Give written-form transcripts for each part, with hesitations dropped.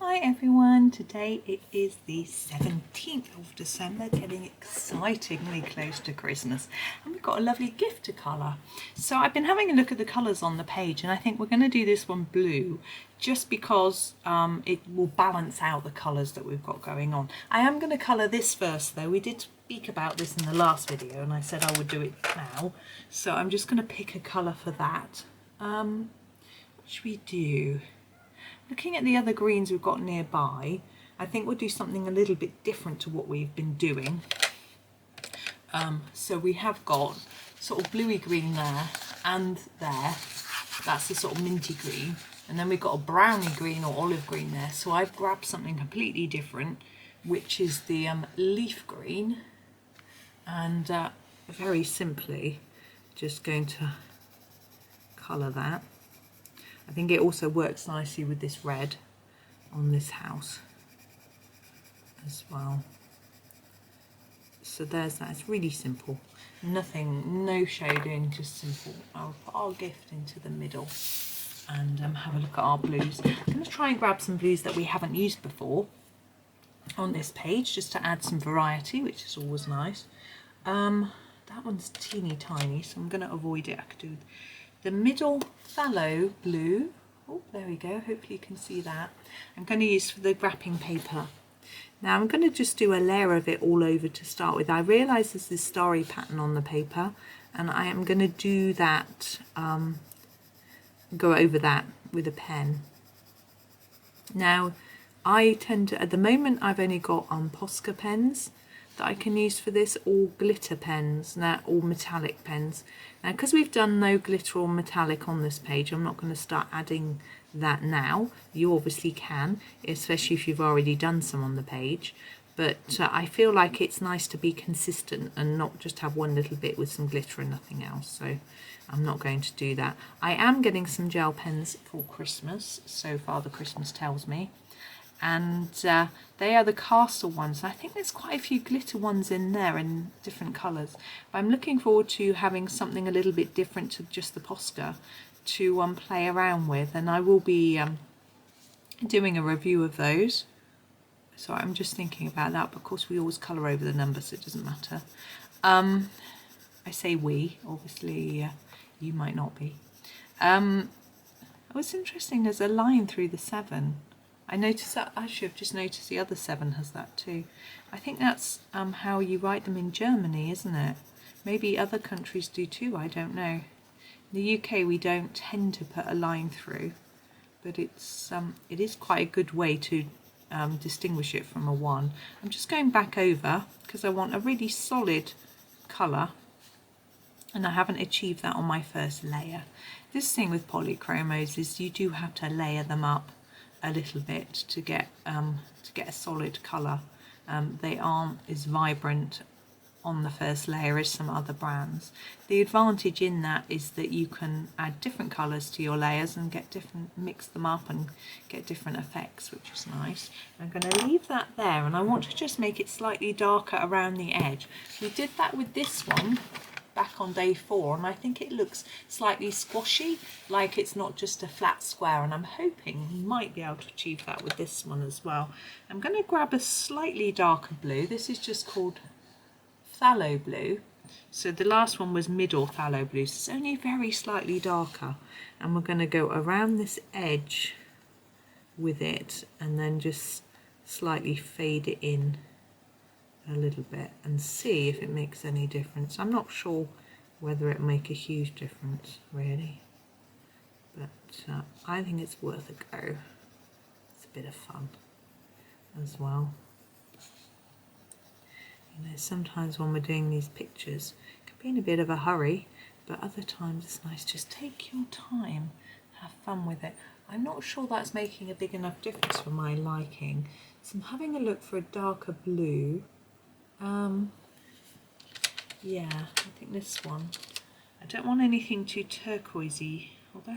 Hi everyone, today it is the 17th of December, getting excitingly close to Christmas, and we've got a lovely gift to colour. So I've been having a look at the colours on the page, and I think we're going to do this one blue just because it will balance out the colours that we've got going on. I am going to colour this first though. We did speak about this in the last video and I said I would do it now, so I'm just going to pick a colour for that. What should we do? Looking at the other greens we've got nearby, I think we'll do something a little bit different to what we've been doing. So we have got sort of bluey green there and there. That's the sort of minty green. And then we've got a browny green or olive green there. So I've grabbed something completely different, which is the leaf green. And very simply, just going to colour that. I think it also works nicely with this red on this house as well. So there's that. It's really simple. Nothing, no shading, just simple. I'll put our gift into the middle and have a look at our blues. I'm going to try and grab some blues that we haven't used before on this page, just to add some variety, which is always nice. That one's teeny tiny, so I'm going to avoid it. I could do the middle Phthalo Blue. Oh, there we go. Hopefully you can see that. I'm going to use for the wrapping paper. Now I'm going to just do a layer of it all over to start with. I realise there's this starry pattern on the paper, and I am going to do that, go over that with a pen. Now I tend to, at the moment I've only got Posca pens that I can use for this, or glitter pens, or metallic pens. Now because we've done no glitter or metallic on this page, I'm not going to start adding that now. You obviously can, especially if you've already done some on the page, but I feel like it's nice to be consistent and not just have one little bit with some glitter and nothing else, so I'm not going to do that. I am getting some gel pens for Christmas, so Father Christmas tells me. And they are the Castell ones. I think there's quite a few glitter ones in there in different colours. But I'm looking forward to having something a little bit different to just the Posca to play around with. And I will be doing a review of those. So I'm just thinking about that. But of course we always colour over the numbers, so it doesn't matter. I say we, obviously you might not be. What's interesting, there's a line through the 7. I noticed that, I should have just noticed the other 7 has that too. I think that's how you write them in Germany, isn't it? Maybe other countries do too, I don't know. In the UK we don't tend to put a line through, but it is quite a good way to distinguish it from a 1. I'm just going back over because I want a really solid colour, and I haven't achieved that on my first layer. This thing with Polychromos is you do have to layer them up a little bit to get a solid colour. They aren't as vibrant on the first layer as some other brands. The advantage in that is that you can add different colours to your layers and get mix them up and get different effects, which is nice. I'm going to leave that there, and I want to just make it slightly darker around the edge. We did that with this one back on day 4, and I think it looks slightly squashy, like it's not just a flat square, and I'm hoping we might be able to achieve that with this one as well. I'm going to grab a slightly darker blue. This is just called Phthalo Blue. So the last one was middle Phthalo Blue, so it's only very slightly darker, and we're going to go around this edge with it and then just slightly fade it in a little bit and see if it makes any difference. I'm not sure whether it make a huge difference really, but I think it's worth a go. It's a bit of fun as well. You know, sometimes when we're doing these pictures it can be in a bit of a hurry, but other times it's nice, just take your time, have fun with it. I'm not sure that's making a big enough difference for my liking, so I'm having a look for a darker blue. Yeah, I think this one. I don't want anything too turquoisey, although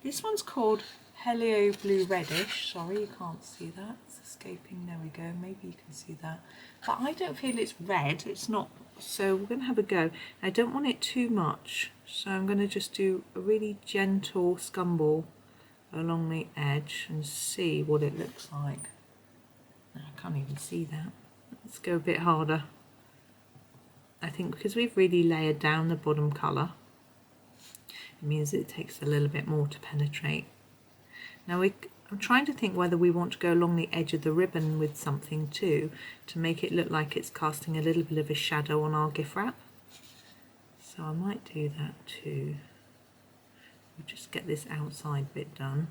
this one's called Helioblue-Reddish. Sorry, you can't see that. It's escaping. There we go. Maybe you can see that. But I don't feel it's red. It's not. So we're going to have a go. I don't want it too much, so I'm going to just do a really gentle scumball along the edge and see what it looks like. No, I can't even see that. Let's go a bit harder. I think because we've really layered down the bottom colour, it means it takes a little bit more to penetrate. Now I'm trying to think whether we want to go along the edge of the ribbon with something too, to make it look like it's casting a little bit of a shadow on our gift wrap. So I might do that too. We'll just get this outside bit done.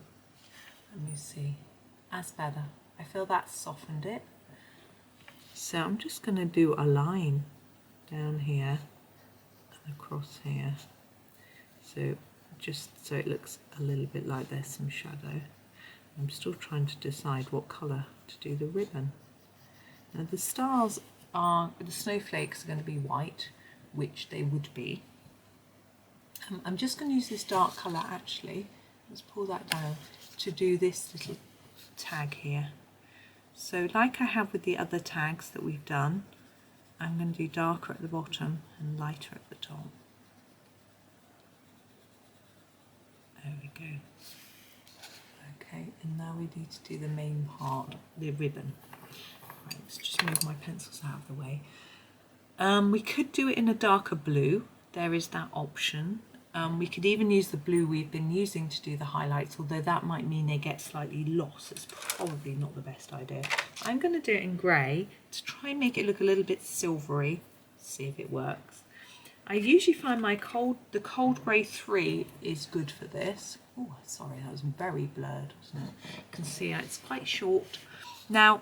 Let me see. That's better. I feel that's softened it. So I'm just going to do a line down here and across here. So just so it looks a little bit like there's some shadow. I'm still trying to decide what colour to do the ribbon. Now the snowflakes are going to be white, which they would be. I'm just going to use this dark colour actually, let's pull that down, to do this little tag here. So like I have with the other tags that we've done, I'm going to do darker at the bottom and lighter at the top. There we go. Okay, and now we need to do the main part, the ribbon. Right, let's just move my pencils out of the way. We could do it in a darker blue, there is that option. We could even use the blue we've been using to do the highlights, although that might mean they get slightly lost. It's probably not the best idea. I'm going to do it in grey to try and make it look a little bit silvery, see if it works. I usually find the cold grey 3 is good for this. Oh, sorry, that was very blurred, wasn't it? You can see it's quite short. Now,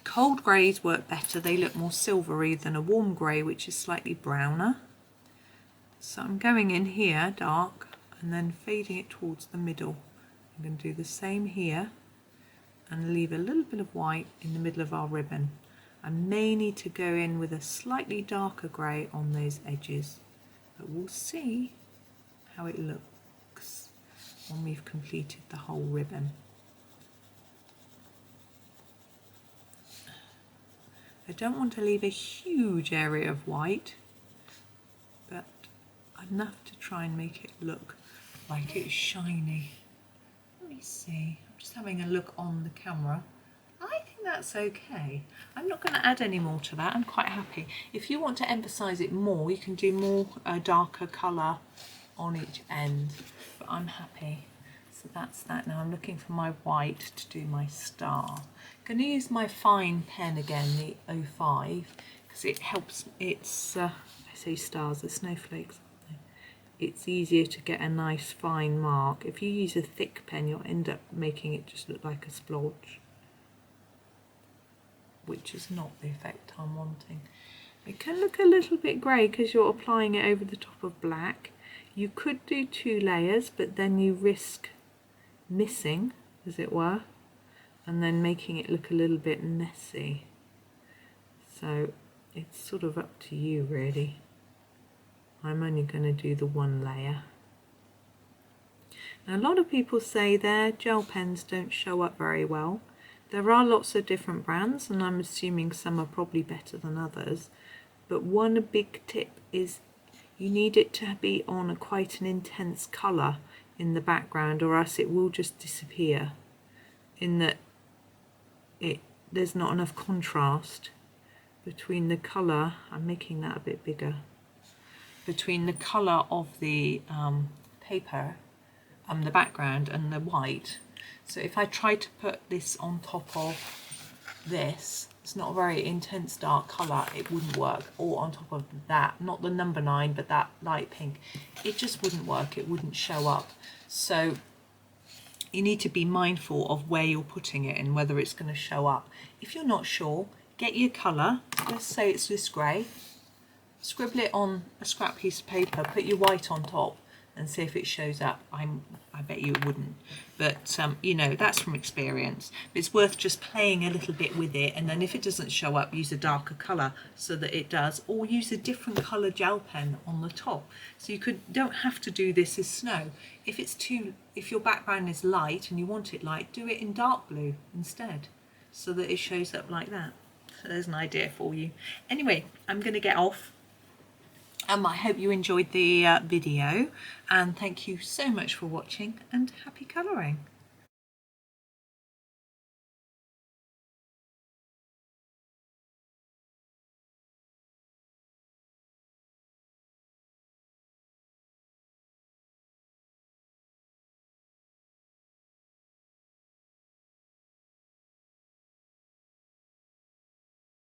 cold greys work better. They look more silvery than a warm grey, which is slightly browner. So I'm going in here, dark, and then fading it towards the middle. I'm going to do the same here and leave a little bit of white in the middle of our ribbon. I may need to go in with a slightly darker grey on those edges, but we'll see how it looks when we've completed the whole ribbon. I don't want to leave a huge area of white, but enough to try and make it look like it's shiny. Let me see, I'm just having a look on the camera. I think that's okay. I'm not going to add any more to that. I'm quite happy. If you want to emphasize it more, you can do more darker colour on each end, but I'm happy. So that's that. Now I'm looking for my white to do my star. I'm going to use my fine pen again, the 05, because it helps. It's I say stars, the snowflakes. It's easier to get a nice fine mark. If you use a thick pen, you'll end up making it just look like a splodge, which is not the effect I'm wanting. It can look a little bit grey because you're applying it over the top of black. You could do 2 layers, but then you risk missing, as it were, and then making it look a little bit messy. So it's sort of up to you really. I'm only going to do the 1 layer. Now, a lot of people say their gel pens don't show up very well. There are lots of different brands, and I'm assuming some are probably better than others, but one big tip is you need it to be on quite an intense colour in the background, or else it will just disappear, in that there's not enough contrast between the colour. I'm making that a bit bigger. Between the colour of the paper, the background, and the white. So if I try to put this on top of this, it's not a very intense dark colour, it wouldn't work. Or on top of that, not the number 9, but that light pink, it just wouldn't work, it wouldn't show up. So you need to be mindful of where you're putting it and whether it's going to show up. If you're not sure, get your colour, let's say it's this grey, scribble it on a scrap piece of paper, put your white on top and see if it shows up. I bet you it wouldn't, but you know, that's from experience. But it's worth just playing a little bit with it, and then if it doesn't show up, use a darker colour so that it does, or use a different colour gel pen on the top. So you don't have to do this as snow. If your background is light and you want it light, do it in dark blue instead, so that it shows up like that. So there's an idea for you. Anyway, I'm going to get off. I hope you enjoyed the video, and thank you so much for watching, and happy colouring.